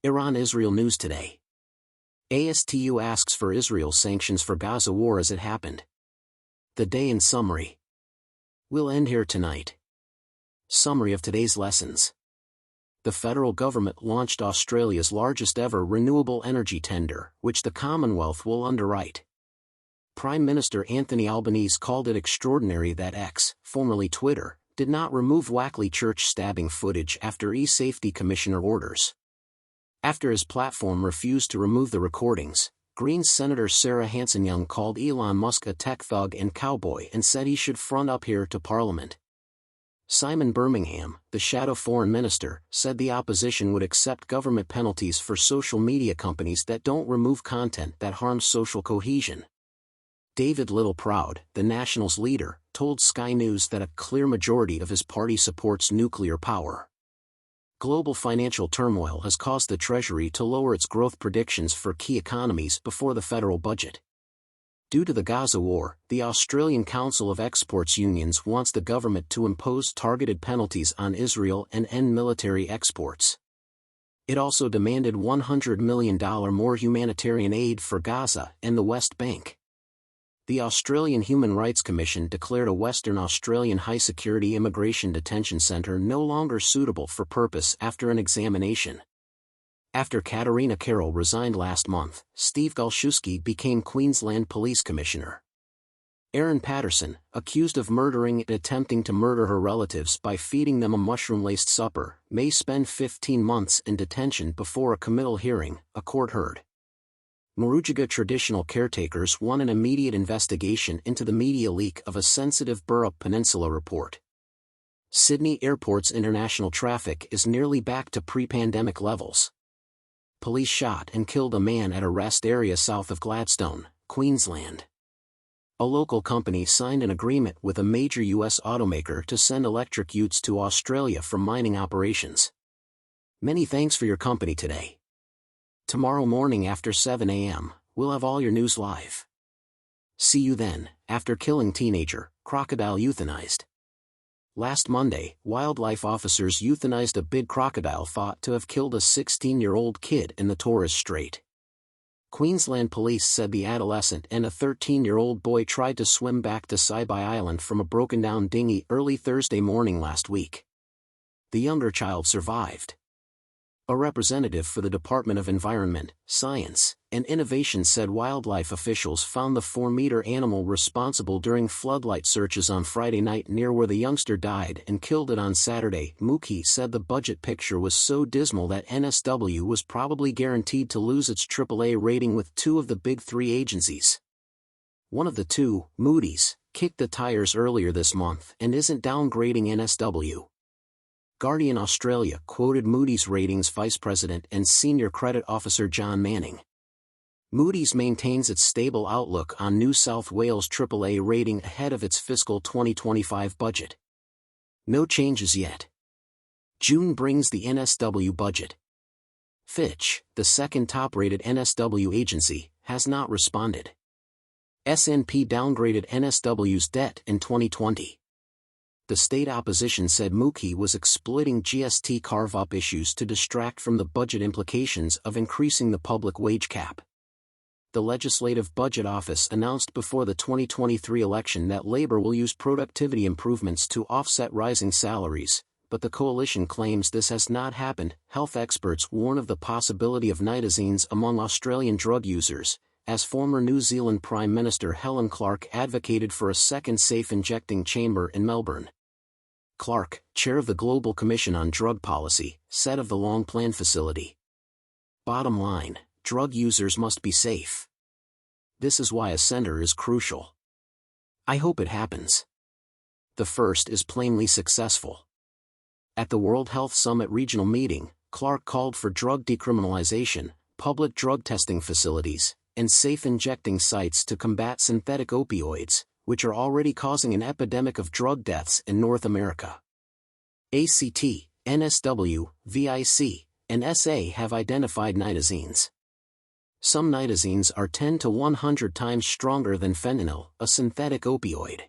Israel News Today ASTU asks for Israel sanctions for Gaza war as it happened. The day in summary. We'll end here tonight. Summary of today's lessons. The federal government launched Australia's largest ever renewable energy tender, which the Commonwealth will underwrite. Prime Minister Anthony Albanese called it extraordinary that X, formerly Twitter, did not remove Wackley church stabbing footage after E-Safety Commissioner orders. After his platform refused to remove the recordings, Greens Senator Sarah Hanson-Young called Elon Musk a tech thug and cowboy and said he should front up here to Parliament. Simon Birmingham, the shadow foreign minister, said the opposition would accept government penalties for social media companies that don't remove content that harms social cohesion. David Littleproud, the Nationals leader, told Sky News that a clear majority of his party supports nuclear power. Global financial turmoil has caused the Treasury to lower its growth predictions for key economies before the federal budget. Due to the Gaza war, the Australian Council of Exports Unions wants the government to impose targeted penalties on Israel and end military exports. It also demanded $100 million more humanitarian aid for Gaza and the West Bank. The Australian Human Rights Commission declared a Western Australian high-security immigration detention centre no longer suitable for purpose after an examination. After Katarina Carroll resigned last month, Steve Galszewski became Queensland Police Commissioner. Erin Patterson, accused of murdering and attempting to murder her relatives by feeding them a mushroom-laced supper, may spend 15 months in detention before a committal hearing, a court heard. Murujuga traditional caretakers want an immediate investigation into the media leak of a sensitive Burrup Peninsula report. Sydney Airport's international traffic is nearly back to pre-pandemic levels. Police shot and killed a man at a rest area south of Gladstone, Queensland. A local company signed an agreement with a major U.S. automaker to send electric utes to Australia from mining operations. Many thanks for your company today. Tomorrow morning after 7 a.m., we'll have all your news live. See you then. After killing teenager, crocodile euthanized. Last Monday, wildlife officers euthanized a big crocodile thought to have killed a 16-year-old kid in the Torres Strait. Queensland police said the adolescent and a 13-year-old boy tried to swim back to Saibai Island from a broken-down dinghy early Thursday morning last week. The younger child survived. A representative for the Department of Environment, Science, and Innovation said wildlife officials found the 4-meter animal responsible during floodlight searches on Friday night near where the youngster died and killed it on Saturday. Mookie said the budget picture was so dismal that NSW was probably guaranteed to lose its AAA rating with two of the big three agencies. One of the two, Moody's, kicked the tires earlier this month and isn't downgrading NSW. Guardian Australia quoted Moody's Ratings Vice President and Senior Credit Officer John Manning. Moody's maintains its stable outlook on New South Wales' AAA rating ahead of its fiscal 2025 budget. No changes yet. June brings the NSW budget. Fitch, the second top-rated NSW agency, has not responded. S&P downgraded NSW's debt in 2020. The state opposition said Mookie was exploiting GST carve-up issues to distract from the budget implications of increasing the public wage cap. The Legislative Budget Office announced before the 2023 election that Labor will use productivity improvements to offset rising salaries, but the coalition claims this has not happened. Health experts warn of the possibility of nitazenes among Australian drug users, as former New Zealand Prime Minister Helen Clark advocated for a second safe injecting chamber in Melbourne. Clark, chair of the Global Commission on Drug Policy, said of the Long Plan facility. Bottom line, drug users must be safe. This is why a center is crucial. I hope it happens. The first is plainly successful. At the World Health Summit regional meeting, Clark called for drug decriminalization, public drug testing facilities, and safe injecting sites to combat synthetic opioids, which are already causing an epidemic of drug deaths in North America. ACT, NSW, VIC, and SA have identified nitazenes. Some nitazenes are 10 to 100 times stronger than fentanyl, a synthetic opioid.